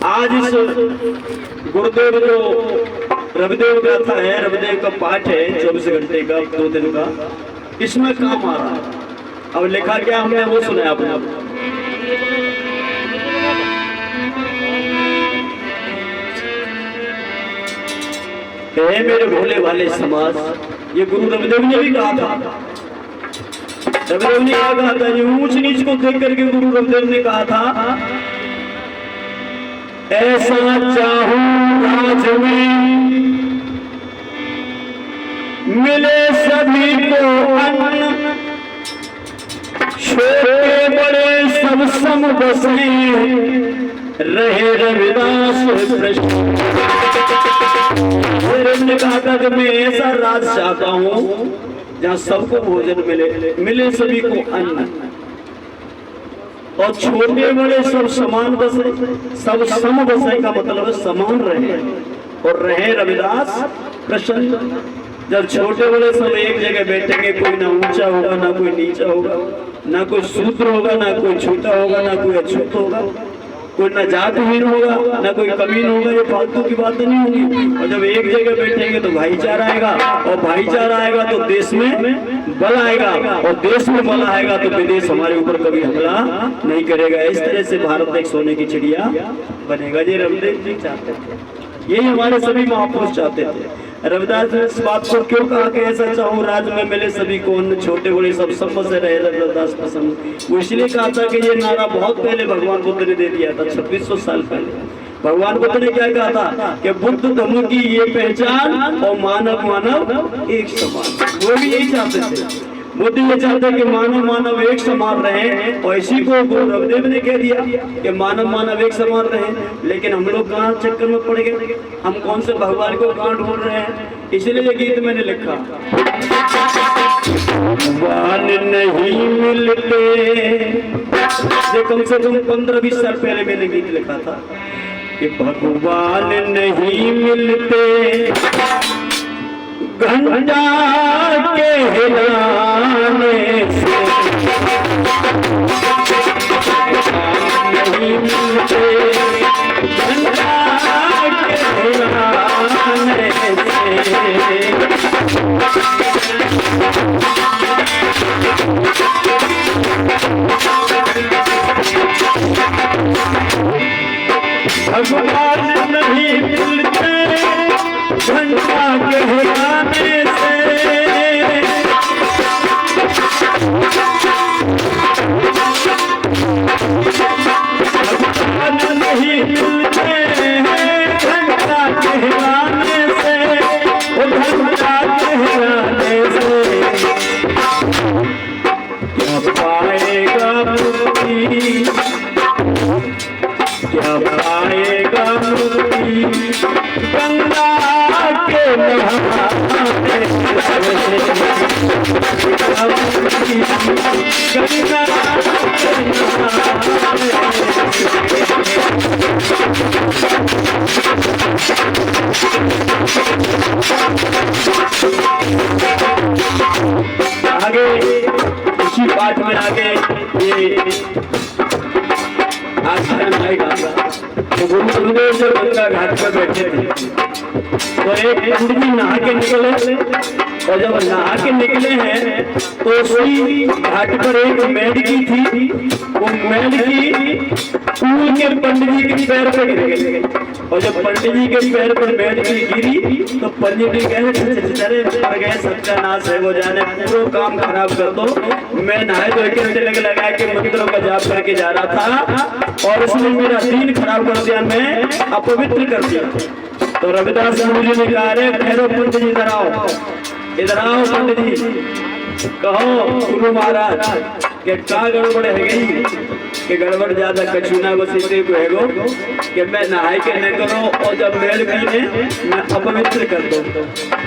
आज इस गुरुदेव जो रविदेव गाथा है, रविदेव का पाठ है 24 घंटे का 2 दिन का, इसमें काम आ रहा है। अब लिखा क्या हमने वो सुना आपने। हे मेरे भोले वाले समाज, ये गुरु रविदेव ने भी कहा था। रविदेव ने क्या कहा था? ये ऊंच नीच को देख करके गुरु रविदेव ने कहा था, ऐसा चाहूं राज में मिले सभी को अन्न, छोटे बड़े सब सम बसे, रहे रविदास प्रश्न। ने कहा था कि मैं ऐसा राज चाहता हूं जहां सबको भोजन मिले, मिले सभी को अन्न, और छोटे बड़े सब समान बसे। सब सम बसे का मतलब है समान रहे, और रहे रविदास प्रसन्न। जब छोटे बड़े सब एक जगह बैठेंगे, कोई ना ऊंचा होगा ना कोई नीचा होगा, ना कोई शूद्र होगा ना कोई छोटा होगा ना कोई अछूत होगा, कोई ना जातहीन होगा ना कोई कमीन होगा, ये फालतू की बातें नहीं होगी। और जब एक जगह बैठेंगे तो भाईचारा आएगा, और भाईचारा आएगा तो देश में बल आएगा, और देश में बल आएगा तो विदेश हमारे ऊपर कभी हमला नहीं करेगा। इस तरह से भारत एक सोने की चिड़िया बनेगा। ये रविदेव जी चाहते थे, यही हमारे सभी महापुरुष चाहते थे। रविदास ने इस बात को क्यों कहा कि ऐसा चाहूं राज में मिले सभी को, छोटे बड़े सब से रहे रविदास प्रसन्न? वो इसलिए कहा था कि ये नारा बहुत पहले भगवान बुद्ध ने दे दिया था, 2600 साल पहले। भगवान बुद्ध ने क्या कहा था कि बुद्ध धम्म की ये पहचान, और मानव मानव एक समान। वो भी यही चाहते थे। बुद्ध ये चाहते कि मानव मानव एक समान रहे, और इसी को गुरु रविदेव ने कह दिया कि मानव मानव एक समान रहे। लेकिन हम लोग कहाँ चक्कर में पड़ गए, हम कौन से भगवान को कहाँ ढूंढ रहे हैं। इसलिए ये गीत मैंने लिखा, भगवान नहीं मिलते। ये कम से कम 15-20 साल पहले मैंने गीत लिखा था कि भगवान नहीं मिलते, घंटा के हिलाने से नहीं मिलते, घंटा के हिलाने से। भगवान नहीं मिलते, घंटा के हिलाने से। भगवान नहीं मिलते घंटा के हिलाने से, वो घंटा के हिलाने से। क्या पाएगा मुक्ति, क्या पाएगा मुक्ति, गंगा के नहाने आगे इसी पाठ में आगे ये आख्यान आएगा। तो गुरु रविदेव जब गंगा घाट पर बैठे थे तो एक पंडित जी नहा के निकले, और जब नहा के निकले हैं तो उसी घाट पर एक मेढकी थी। वो मेढकी कूल के पंडित जी के पैर पर गिर गई, और जब पंडित जी के पैर पर मेढकी गिरी तो पंडित जी गए सत्यानाश है, वो जाने पूरा काम खराब कर दो। मैं नहाए धोए के तिलक लगा के मंत्रों का जाप करके जा रहा था, और उसने मेरा दीन खराब कर दिया, मैं अपवित्र कर दिया। तो रविदास गुरु जी ने कहा, अरे ठहरो पंडित जी, इधर आओ, इधर आओ पंडित जी, कहो गुरु महाराज के क्या गड़बड़ है गई, कि गड़बड़ ज्यादा कछुना बसीते को है गो कि मैं नहाए के न करो, और जब मेल की ने मैं अपवित्र कर दो।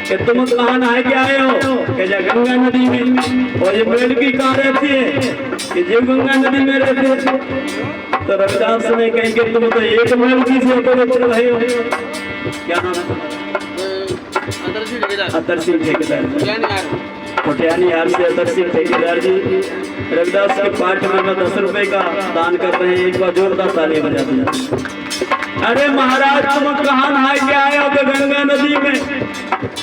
कि तुम कहाँ नहाए के आए हो? कि गंगा नदी में। और ये मेल की कहाँ रहती है? कि जो गंगा नदी में रहते हैं। तो रविदास ने कहेंगे तुम तो एक मेल की से अपवित्र रहे हो। क्या नाम है? अतर सिंह ठेकेदार, कोटियानी हार से अतर सिंह ठेकेदार जी रविदास के पाठ में 10 रुपए का दान कर रहे हैं। एक बार जोरदार तालियां बजा दीजिए। अरे महाराज तुम कहाँ नहा के आए हो गंगा नदी में,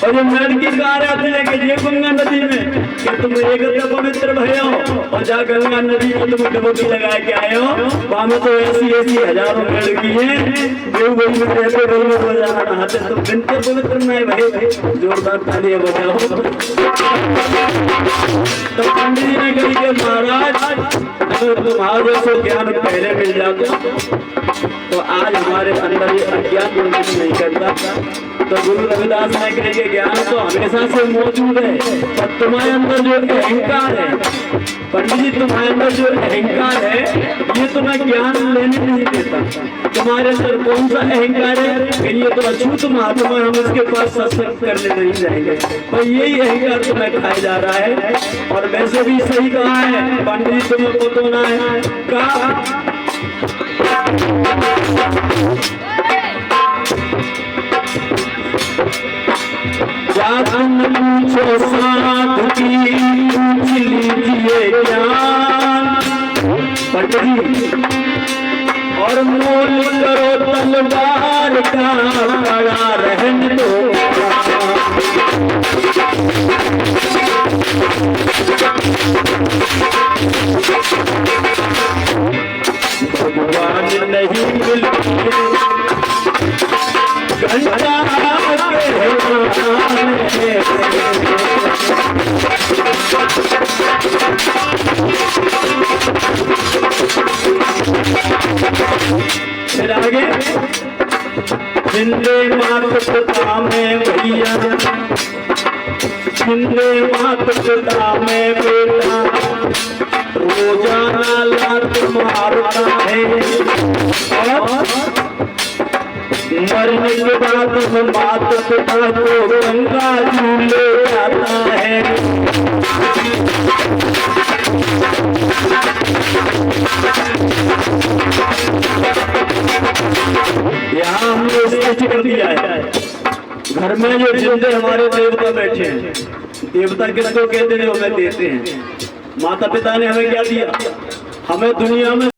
और ये लड़की कहाँ रहती है कि ये गंगा नदी में, कि तुम एक पवित्र भय हो और जा गंगा नदी में तुम डुबकी लगा के आए हो। वहां में तो ऐसी ऐसी हजारों लड़की है जो वही में रहते वही में रोजाना नहाते, तो बिनते पवित्र नहीं भाई। जोरदार तालियां बजाओ। तो पंडित जी ने कही कि महाराज अगर तुम्हारे से ज्ञान पहले मिल जाता तो आज हमारे अंदर ये अज्ञान नहीं करता। तो गुरु रविदास ने कहे कि ज्ञान तो हमेशा से मौजूद है, पर तुम्हारे अंदर जो अहंकार है, पंडित जी तुम्हारे अंदर जो अहंकार है ये तुम्हें ज्ञान लेने नहीं देता। तुम्हारे अंदर कौन सा अहंकार है कि ये तो अछूत महात्मा, हम इसके पास सत्संग करने नहीं जाएंगे, पर यही अहंकार तुम्हें खाया जा रहा है। और वैसे भी सही कहा है पंडित जी, तुम्हें पता ना है कहा पूछो साधु की पूछ लीजिए ज्ञान, पंडित जी और मोल करो तलवार का खड़ा रहने दो। भगवान नहीं मिलते घंटा फिर आगे जिंदे मात पिता में भैया, जिंदे मात पिता में बेटा, रोजाना लात मारता है और मरने के बाद मात पिता को गंगा जी ले जाता है। यहाँ हमने स्पष्ट कर दिया है, घर में जो जिंदे हमारे देवता बैठे हैं, देवता किसको कहते हैं हमें देते हैं। माता पिता ने हमें क्या दिया, हमें दुनिया में